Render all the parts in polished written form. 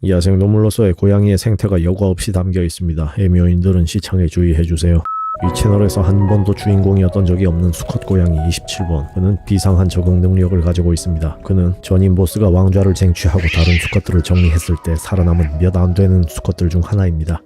야생동물로서의 고양이의 생태가 여과 없이 담겨 있습니다. 애묘인들은 시청에 주의해주세요. 이 채널에서 한 번도 주인공이었던 적이 없는 수컷 고양이 27번. 그는 비상한 적응 능력을 가지고 있습니다. 그는 전임 보스가 왕좌를 쟁취하고 다른 수컷들을 정리했을 때 살아남은 몇 안 되는 수컷들 중 하나입니다.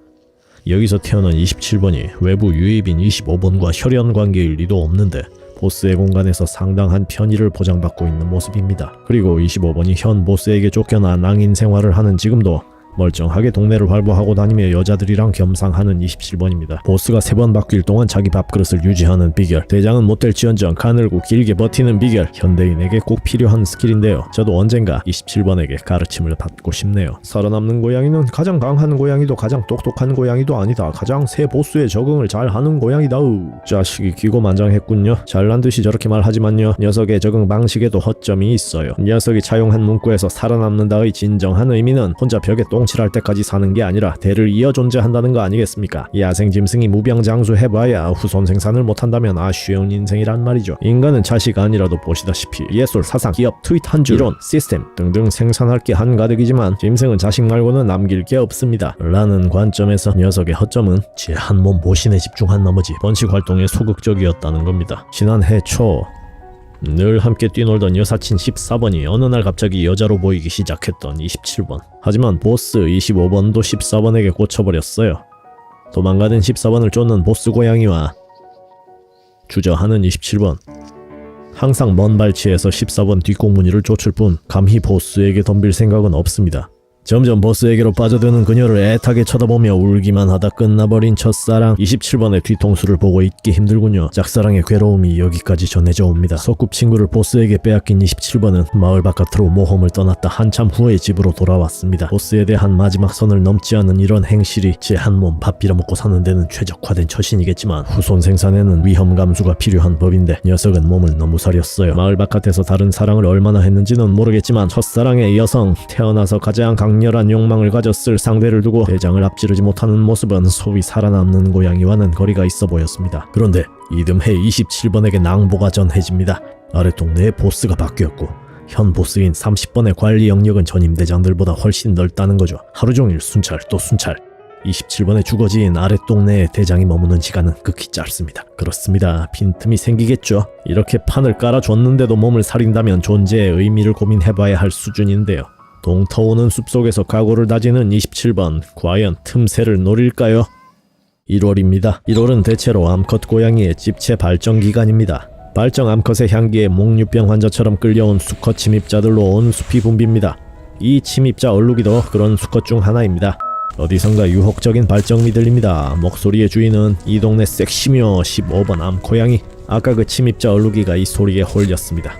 여기서 태어난 27번이 외부 유입인 25번과 혈연 관계일 리도 없는데 보스의 공간에서 상당한 편의를 보장받고 있는 모습입니다. 그리고 25번이 현 보스에게 쫓겨나 낭인 생활을 하는 지금도 멀쩡하게 동네를 활보하고 다니며 여자들이랑 겸상하는 27번입니다. 보스가 3번 바뀔 동안 자기 밥그릇을 유지하는 비결, 대장은 못될지언정 가늘고 길게 버티는 비결, 현대인에게 꼭 필요한 스킬인데요. 저도 언젠가 27번에게 가르침을 받고 싶네요. 살아남는 고양이는 가장 강한 고양이도 가장 똑똑한 고양이도 아니다. 가장 새 보스의 적응을 잘하는 고양이다. 자식이 기고만장했군요. 잘난 듯이 저렇게 말하지만요, 녀석의 적응 방식에도 허점이 있어요. 녀석이 차용한 문구에서 살아남는다의 진정한 의미는 혼자 벽에 똥칠할 때까지 사는 게 아니라 대를 이어 존재한다는 거 아니겠습니까? 야생짐승이 무병장수해봐야 후손 생산을 못한다면 아쉬운 인생이란 말이죠. 인간은 자식 아니라도 보시다시피 예술, 사상, 기업, 트윗 한 줄, 이론, 시스템 등등 생산할 게 한가득이지만 짐승은 자식 말고는 남길 게 없습니다. 라는 관점에서 녀석의 허점은 제 한 몸 모신에 집중한 나머지 번식 활동에 소극적이었다는 겁니다. 지난해 초 늘 함께 뛰놀던 여사친 14번이 어느 날 갑자기 여자로 보이기 시작했던 27번. 하지만 보스 25번도 14번에게 꽂혀버렸어요. 도망가는 14번을 쫓는 보스 고양이와 주저하는 27번. 항상 먼 발치에서 14번 뒷공무니를 쫓을 뿐 감히 보스에게 덤빌 생각은 없습니다. 점점 보스에게로 빠져드는 그녀를 애타게 쳐다보며 울기만 하다 끝나버린 첫사랑 27번의 뒤통수를 보고 있기 힘들군요. 짝사랑의 괴로움이 여기까지 전해져 옵니다. 소꿉친구를 보스에게 빼앗긴 27번은 마을 바깥으로 모험을 떠났다 한참 후에 집으로 돌아왔습니다. 보스에 대한 마지막 선을 넘지 않는 이런 행실이 제 한 몸 밥 빌어먹고 사는 데는 최적화된 처신이겠지만 후손 생산에는 위험 감수가 필요한 법인데 녀석은 몸을 너무 사렸어요. 마을 바깥에서 다른 사랑을 얼마나 했는지는 모르겠지만 첫사랑의 여성, 태어나서 가장 강렬한 욕망을 가졌을 상대를 두고 대장을 앞지르지 못하는 모습은 소위 살아남는 고양이와는 거리가 있어 보였습니다. 그런데 이듬해 27번에게 낭보가 전해집니다. 아래 동네에 보스가 바뀌었고 현 보스인 30번의 관리 영역은 전임 대장들보다 훨씬 넓다는 거죠. 하루종일 순찰 또 순찰. 27번의 주거지인 아랫동네에 대장이 머무는 시간은 극히 짧습니다. 그렇습니다. 빈틈이 생기겠죠. 이렇게 판을 깔아줬는데도 몸을 사린다면 존재의 의미를 고민해봐야 할 수준인데요. 동터오는 숲속에서 각오를 다지는 27번. 과연 틈새를 노릴까요? 1월입니다. 1월은 대체로 암컷 고양이의 집체 발정 기간입니다. 발정 암컷의 향기에 목류병 환자처럼 끌려온 수컷 침입자들로 온 숲이 붐빕니다. 이 침입자 얼룩이도 그런 수컷 중 하나입니다. 어디선가 유혹적인 발정이 들립니다. 목소리의 주인은 이 동네 섹시묘 15번 암고양이. 아까 그 침입자 얼룩이가 이 소리에 홀렸습니다.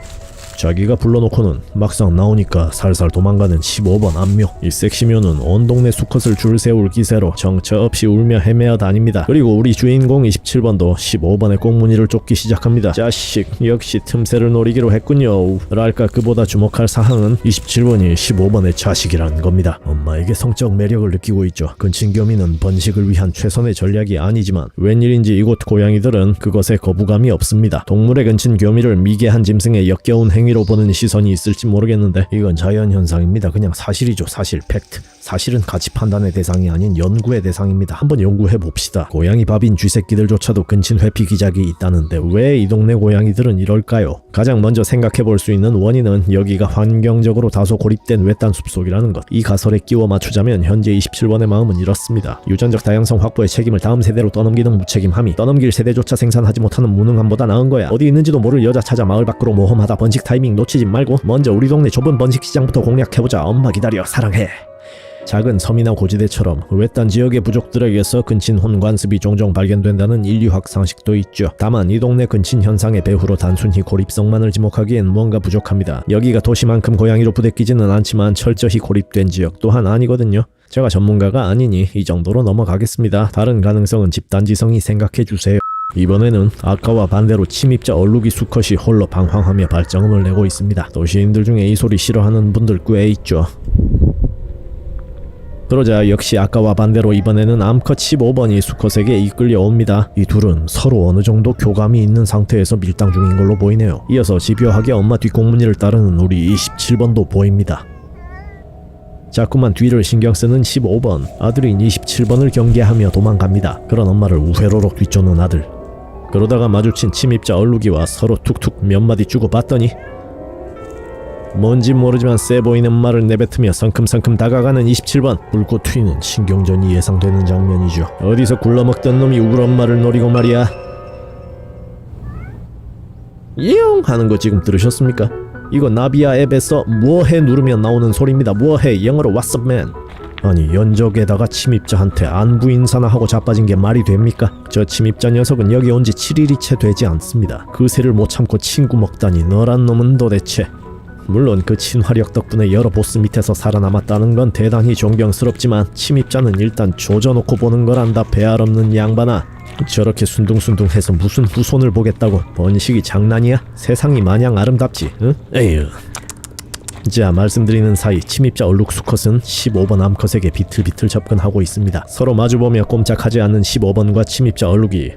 자기가 불러놓고는 막상 나오니까 살살 도망가는 15번 암묘. 이 섹시묘는 온 동네 수컷을 줄 세울 기세로 정처 없이 울며 헤매어 다닙니다. 그리고 우리 주인공 27번도 15번의 꽁무니를 쫓기 시작합니다. 자식, 역시 틈새를 노리기로 했군요. 랄까 그보다 주목할 사항은 27번이 15번의 자식이라는 겁니다. 엄마에게 성적 매력을 느끼고 있죠. 근친교미는 번식을 위한 최선의 전략이 아니지만 웬일인지 이곳 고양이들은 그것에 거부감이 없습니다. 동물의 근친교미를 미개한 짐승의 역겨운 행위로 보는 시선이 있을지 모르겠는데 이건 자연현상입니다. 그냥 사실이죠. 사실, 팩트. 사실은 가치 판단의 대상이 아닌 연구의 대상입니다. 한번 연구해봅시다. 고양이 밥인 쥐새끼들조차도 근친 회피 기작이 있다는데 왜 이 동네 고양이들은 이럴까요? 가장 먼저 생각해볼 수 있는 원인은 여기가 환경적으로 다소 고립된 외딴 숲속이라는 것. 이 가설에 끼워 맞추자면 현재 27번의 마음은 이렇습니다. 유전적 다양성 확보의 책임을 다음 세대로 떠넘기는 무책임함이 떠넘길 세대조차 생산하지 못하는 무능함보다 나은 거야. 어디 있는지도 모를 여자 찾아 마을 밖으로 모험하다 번식 타이밍 놓치지 말고 먼저 우리 동네 좁은 번식 시장부터 공략해보자. 엄마 기다려. 사랑해. 작은 섬이나 고지대처럼 외딴 지역의 부족들에게서 근친 혼관습이 종종 발견된다는 인류학 상식도 있죠. 다만 이 동네 근친 현상의 배후로 단순히 고립성만을 지목하기엔 무언가 부족합니다. 여기가 도시만큼 고양이로 부대끼지는 않지만 철저히 고립된 지역 또한 아니거든요. 제가 전문가가 아니니 이 정도로 넘어가겠습니다. 다른 가능성은 집단지성이 생각해주세요. 이번에는 아까와 반대로 침입자 얼룩이 수컷이 홀로 방황하며 발정음을 내고 있습니다. 도시인들 중에 이 소리 싫어하는 분들 꽤 있죠. 그러자 역시 아까와 반대로 이번에는 암컷 15번이 수컷에게 이끌려옵니다. 이 둘은 서로 어느 정도 교감이 있는 상태에서 밀당 중인 걸로 보이네요. 이어서 집요하게 엄마 뒷공무니를 따르는 우리 27번도 보입니다. 자꾸만 뒤를 신경쓰는 15번. 아들인 27번을 경계하며 도망갑니다. 그런 엄마를 우회로록 뒤쫓는 아들. 그러다가 마주친 침입자 얼룩이와 서로 툭툭 몇 마디 주고받더니 뭔지 모르지만 세 보이는 말을 내뱉으며 성큼성큼 다가가는 27번. 불꽃 튀는 신경전이 예상되는 장면이죠. 어디서 굴러먹던 놈이 우리 엄마를 노리고 말이야. 이용 하는 거 지금 들으셨습니까? 이거 나비야 앱에서 뭐해 누르면 나오는 소리입니다. 뭐해, 영어로 What's up man. 아니, 연적에다가 침입자한테 안부 인사나 하고 자빠진 게 말이 됩니까? 저 침입자 녀석은 여기 온 지 7일이 채 되지 않습니다. 그새를 못 참고 친구 먹다니, 너란 놈은 도대체. 물론 그 친화력 덕분에 여러 보스 밑에서 살아남았다는 건 대단히 존경스럽지만 침입자는 일단 조져놓고 보는 거란다. 배알 없는 양반아. 저렇게 순둥순둥해서 무슨 후손을 보겠다고. 번식이 장난이야? 세상이 마냥 아름답지, 응? 에휴. 자, 말씀드리는 사이 침입자 얼룩 수컷은 15번 암컷에게 비틀비틀 접근하고 있습니다. 서로 마주보며 꼼짝하지 않는 15번과 침입자 얼룩이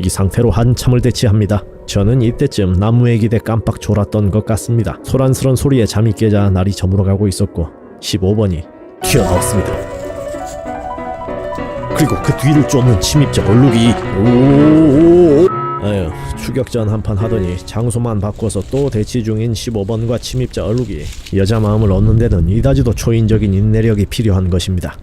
이 상태로 한참을 대치합니다. 저는 이때쯤 나무에 기대 깜빡 졸았던 것 같습니다. 소란스런 소리에 잠이 깨자 날이 저물어가고 있었고 15번이 튀어나왔습니다. 그리고 그 뒤를 쫓는 침입자 얼룩이 아유, 추격전 한판 하더니 장소만 바꿔서 또 대치 중인 15번과 침입자 얼룩이 여자 마음을 얻는 데는 이다지도 초인적인 인내력이 필요한 것입니다.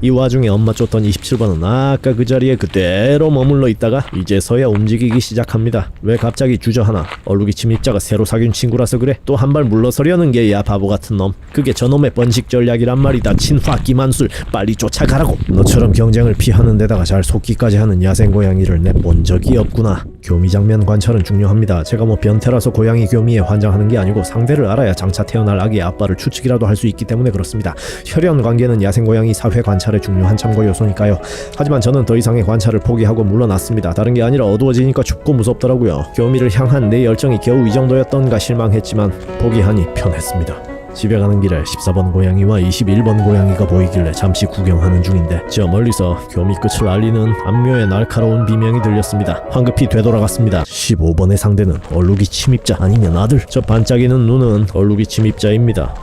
이 와중에 엄마 쫓던 27번은 아까 그 자리에 그대로 머물러 있다가 이제서야 움직이기 시작합니다. 왜 갑자기 주저하나? 얼룩이 침입자가 새로 사귄 친구라서 그래? 또 한 발 물러서려는 게야, 바보 같은 놈. 그게 저놈의 번식 전략이란 말이다. 친화 기만술, 빨리 쫓아가라고. 너처럼 경쟁을 피하는 데다가 잘 속기까지 하는 야생 고양이를 내본 적이 없구나. 교미 장면 관찰은 중요합니다. 제가 뭐 변태라서 고양이 교미에 환장하는 게 아니고 상대를 알아야 장차 태어날 아기의 아빠를 추측이라도 할 수 있기 때문에 그렇습니다. 혈연 관계는 야생 고양이 사회 관찰의 중요한 참고 요소니까요. 하지만 저는 더 이상의 관찰을 포기하고 물러났습니다. 다른 게 아니라 어두워지니까 춥고 무섭더라고요. 교미를 향한 내 열정이 겨우 이 정도였던가 실망했지만 포기하니 편했습니다. 집에 가는 길에 14번 고양이와 21번 고양이가 보이길래 잠시 구경하는 중인데 저 멀리서 교미 끝을 알리는 암묘의 날카로운 비명이 들렸습니다. 황급히 되돌아갔습니다. 15번의 상대는 얼룩이 침입자 아니면 아들. 저 반짝이는 눈은 얼룩이 침입자입니다.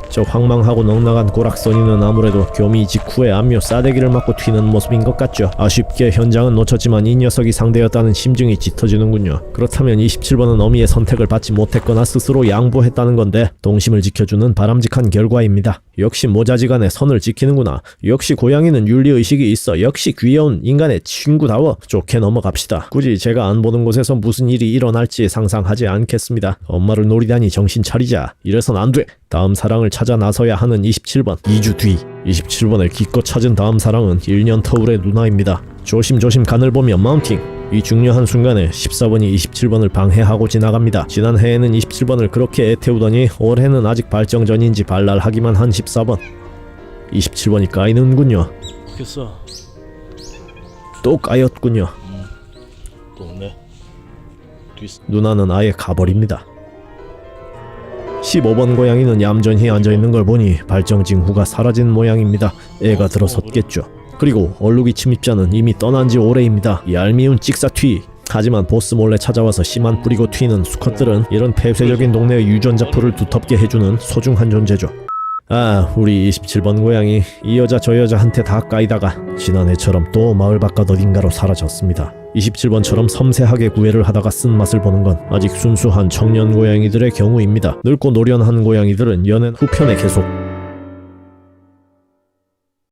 저 황망하고 넉넉한 고락선이는 아무래도 교미 직후에 암묘 싸대기를 맞고 튀는 모습인 것 같죠. 아쉽게 현장은 놓쳤지만 이 녀석이 상대였다는 심증이 짙어지는군요. 그렇다면 27번은 어미의 선택을 받지 못했거나 스스로 양보했다는 건데 동심을 지켜주는 바람직한 결과입니다. 역시 모자지간에 선을 지키는구나. 역시 고양이는 윤리의식이 있어. 역시 귀여운 인간의 친구다워. 좋게 넘어갑시다. 굳이 제가 안 보는 곳에서 무슨 일이 일어날지 상상하지 않겠습니다. 엄마를 노리다니 정신 차리자. 이래선 안 돼. 다음 사랑을 찾아 나서야 하는 27번. 2주 뒤 27번을 기껏 찾은 다음 사랑은 1년 터울의 누나입니다. 조심조심 간을 보며 마운팅. 이 중요한 순간에 14번이 27번을 방해하고 지나갑니다. 지난해에는 27번을 그렇게 애태우더니 올해는 아직 발정 전인지 발랄하기만 한 14번. 27번이 까이는군요. 됐어. 또 까였군요. 또 없네. 누나는 아예 가버립니다. 15번 고양이는 얌전히 앉아있는 걸 보니 발정 징후가 사라진 모양입니다. 애가 들어섰겠죠. 그리고 얼룩이 침입자는 이미 떠난 지 오래입니다. 얄미운 찍사튀. 하지만 보스 몰래 찾아와서 씨만 뿌리고 튀는 수컷들은 이런 폐쇄적인 동네의 유전자 풀을 두텁게 해주는 소중한 존재죠. 아, 우리 27번 고양이 이 여자 저 여자한테 다 까이다가 지난해처럼 또 마을 바깥 어딘가로 사라졌습니다. 27번처럼 섬세하게 구애를 하다가 쓴맛을 보는 건 아직 순수한 청년 고양이들의 경우입니다. 늙고 노련한 고양이들은 연애 후편에 계속